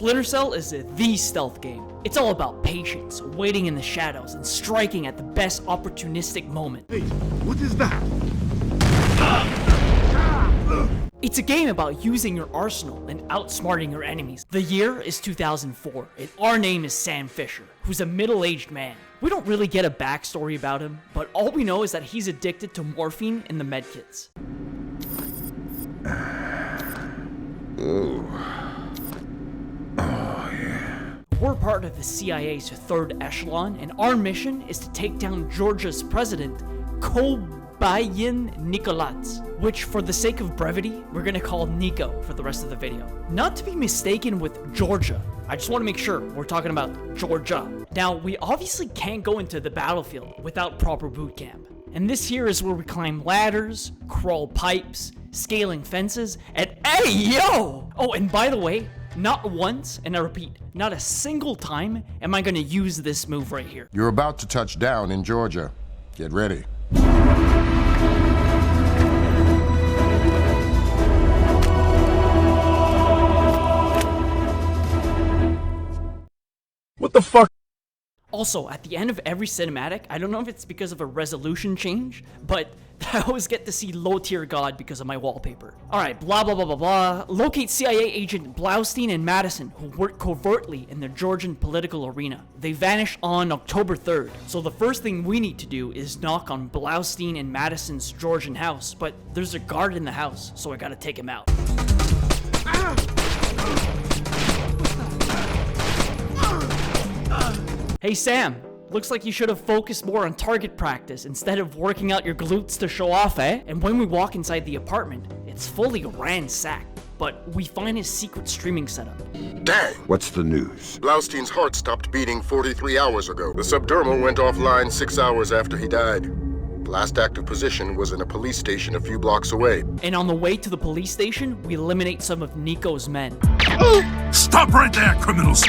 Splinter Cell is the stealth game. It's all about patience, waiting in the shadows, and striking at the best opportunistic moment. Wait, what is that? It's a game about using your arsenal and outsmarting your enemies. The year is 2004, and our name is Sam Fisher, who's a middle-aged man. We don't really get a backstory about him, but all we know is that he's addicted to morphine and the medkits. We're part of the CIA's third echelon, and our mission is to take down Georgia's president, Kobayan Nikolats, which for the sake of brevity, we're gonna call Nico for the rest of the video. Not to be mistaken with Georgia. I just want to make sure we're talking about Georgia. Now, we obviously can't go into the battlefield without proper boot camp. And this here is where we climb ladders, crawl pipes, scaling fences, and hey, yo! Oh, and by the way, not once, and I repeat, not a single time am I gonna use this move right here. You're about to touch down in Georgia. Get ready. What the fuck? Also, at the end of every cinematic, I don't know if it's because of a resolution change, but I always get to see low tier God because of my wallpaper. Alright, blah blah blah blah blah. Locate CIA agent Blaustein and Madison, who work covertly in the Georgian political arena. They vanished on October 3rd, so the first thing we need to do is knock on Blaustein and Madison's Georgian house, but there's a guard in the house, so I gotta take him out. Hey Sam, looks like you should have focused more on target practice instead of working out your glutes to show off, eh? And when we walk inside the apartment, it's fully ransacked, but we find his secret streaming setup. Dang! What's the news? Blaustein's heart stopped beating 43 hours ago. The subdermal went offline 6 hours after he died. The last active position was in a police station a few blocks away. And on the way to the police station, we eliminate some of Nico's men. Stop right there, criminals!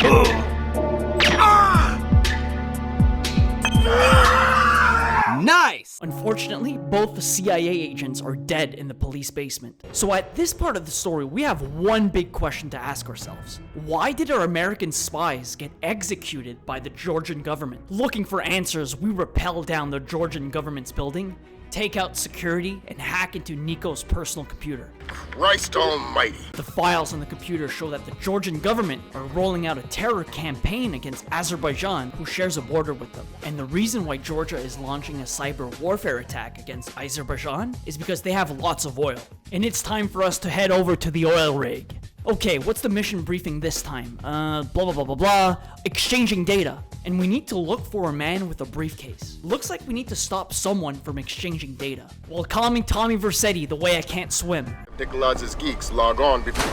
Nice! Unfortunately, both the CIA agents are dead in the police basement. So at this part of the story, we have one big question to ask ourselves. Why did our American spies get executed by the Georgian government? Looking for answers, we rappel down the Georgian government's building, take out security, and hack into Nico's personal computer. Christ almighty! The files on the computer show that the Georgian government are rolling out a terror campaign against Azerbaijan, who shares a border with them. And the reason why Georgia is launching a cyber warfare attack against Azerbaijan is because they have lots of oil. And it's time for us to head over to the oil rig. Okay, what's the mission briefing this time? Blah blah blah blah blah. Exchanging data. And we need to look for a man with a briefcase. Looks like we need to stop someone from exchanging data. Well, call me Tommy Vercetti, the way I can't swim. Nikolaz's geeks log on before...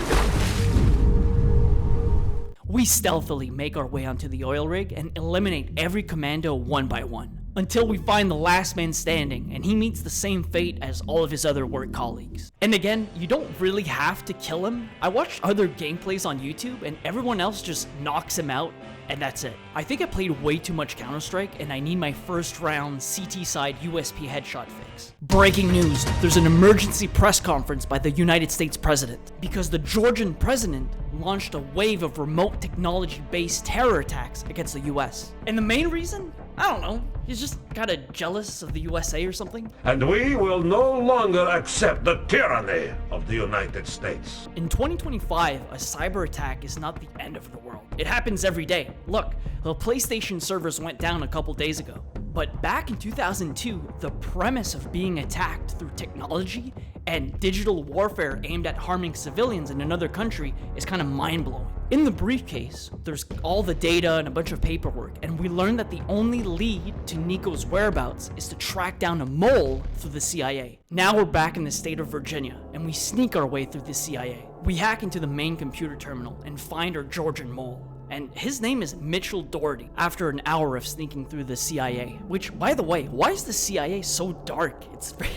We stealthily make our way onto the oil rig and eliminate every commando one by one, until we find the last man standing and he meets the same fate as all of his other work colleagues. And again, you don't really have to kill him. I watched other gameplays on YouTube and everyone else just knocks him out and that's it. I think I played way too much Counter-Strike and I need my first round CT side USP headshot fix. Breaking news, there's an emergency press conference by the United States president because the Georgian president launched a wave of remote technology-based terror attacks against the US. And the main reason? I don't know, he's just kinda jealous of the USA or something. And we will no longer accept the tyranny of the United States. In 2025, a cyber attack is not the end of the world. It happens every day. Look, the PlayStation servers went down a couple days ago. But back in 2002, the premise of being attacked through technology and digital warfare aimed at harming civilians in another country is kind of mind-blowing. In the briefcase, there's all the data and a bunch of paperwork, and we learn that the only lead to Nico's whereabouts is to track down a mole through the CIA. Now we're back in the state of Virginia, and we sneak our way through the CIA. We hack into the main computer terminal and find our Georgian mole. And his name is Mitchell Doherty, after an hour of sneaking through the CIA. Which, by the way, why is the CIA so dark?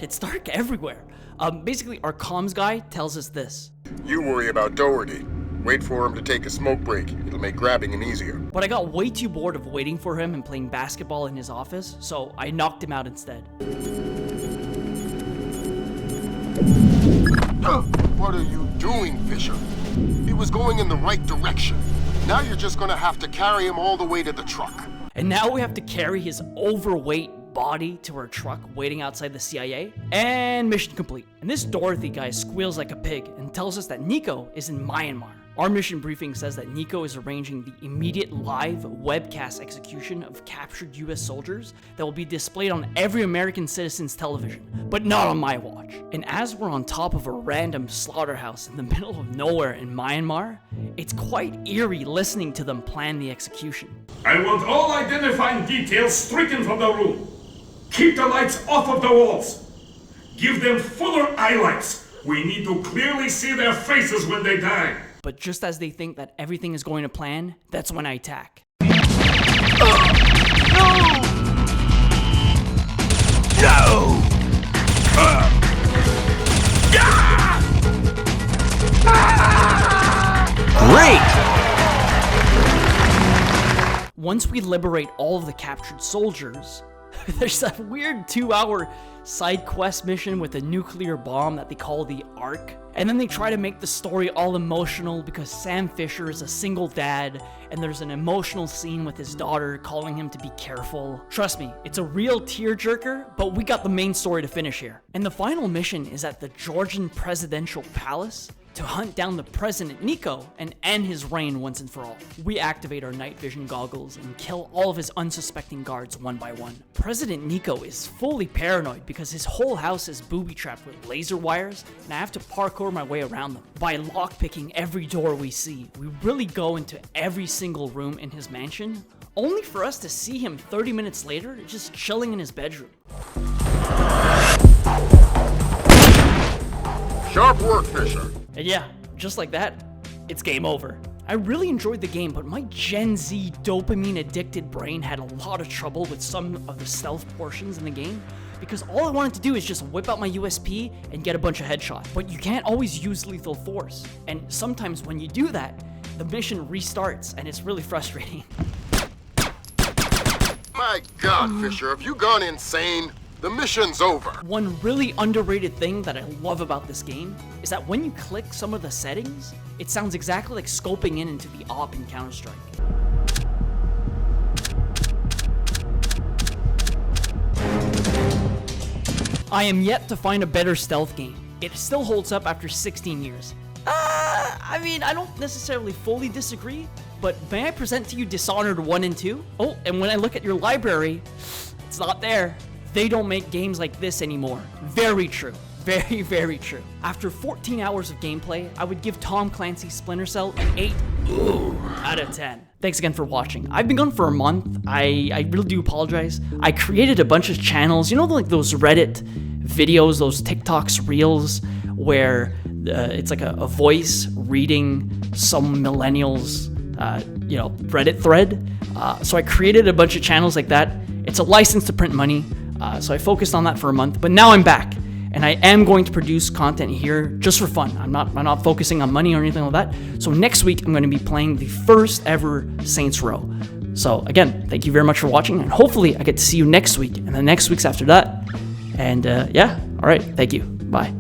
It's dark everywhere. Basically, our comms guy tells us this. You worry about Doherty. Wait for him to take a smoke break. It'll make grabbing him easier. But I got way too bored of waiting for him and playing basketball in his office, so I knocked him out instead. What are you doing, Fisher? He was going in the right direction. Now you're just gonna have to carry him all the way to the truck. And now we have to carry his overweight body to our truck waiting outside the CIA. And mission complete. And this Dorothy guy squeals like a pig and tells us that Nico is in Myanmar. Our mission briefing says that Nico is arranging the immediate live webcast execution of captured US soldiers that will be displayed on every American citizen's television, but not on my watch. And as we're on top of a random slaughterhouse in the middle of nowhere in Myanmar, it's quite eerie listening to them plan the execution. I want all identifying details stricken from the room. Keep the lights off of the walls. Give them fuller highlights. We need to clearly see their faces when they die. But just as they think that everything is going to plan, that's when I attack. Great! Once we liberate all of the captured soldiers, there's that weird 2-hour side quest mission with a nuclear bomb that they call the Ark. And then they try to make the story all emotional because Sam Fisher is a single dad and there's an emotional scene with his daughter calling him to be careful. Trust me, it's a real tearjerker, but we got the main story to finish here. And the final mission is at the Georgian presidential palace to hunt down the president Nico and end his reign once and for all. We activate our night vision goggles and kill all of his unsuspecting guards one by one. President Nico is fully paranoid because his whole house is booby-trapped with laser wires and I have to parkour my way around them. By lockpicking every door we see, we really go into every single room in his mansion, only for us to see him 30 minutes later just chilling in his bedroom. Sharp work, Fisher. And yeah, just like that, it's game over. I really enjoyed the game, but my Gen Z dopamine-addicted brain had a lot of trouble with some of the stealth portions in the game, because all I wanted to do is just whip out my USP and get a bunch of headshots. But you can't always use lethal force, and sometimes when you do that, the mission restarts, and it's really frustrating. My God, Fisher, have you gone insane? The mission's over. One really underrated thing that I love about this game is that when you click some of the settings, it sounds exactly like scoping in into the op in Counter-Strike. I am yet to find a better stealth game. It still holds up after 16 years. I mean, I don't necessarily fully disagree, but may I present to you Dishonored 1 and 2? Oh, and when I look at your library, it's not there. They don't make games like this anymore. Very true. Very, very true. After 14 hours of gameplay, I would give Tom Clancys Splinter Cell an 8 out of 10. Thanks again for watching. I've been gone for a month. I really do apologize. I created a bunch of channels, you know, like those Reddit videos, those TikToks, Reels, where it's like a voice reading some millennials, Reddit thread. So I created a bunch of channels like that. It's a license to print money. So I focused on that for a month, but now I'm back and I am going to produce content here just for fun. I'm not focusing on money or anything like that. So next week I'm going to be playing the first ever Saints Row. So again, thank you very much for watching and hopefully I get to see you next week and the next weeks after that. And yeah, all right, thank you. Bye.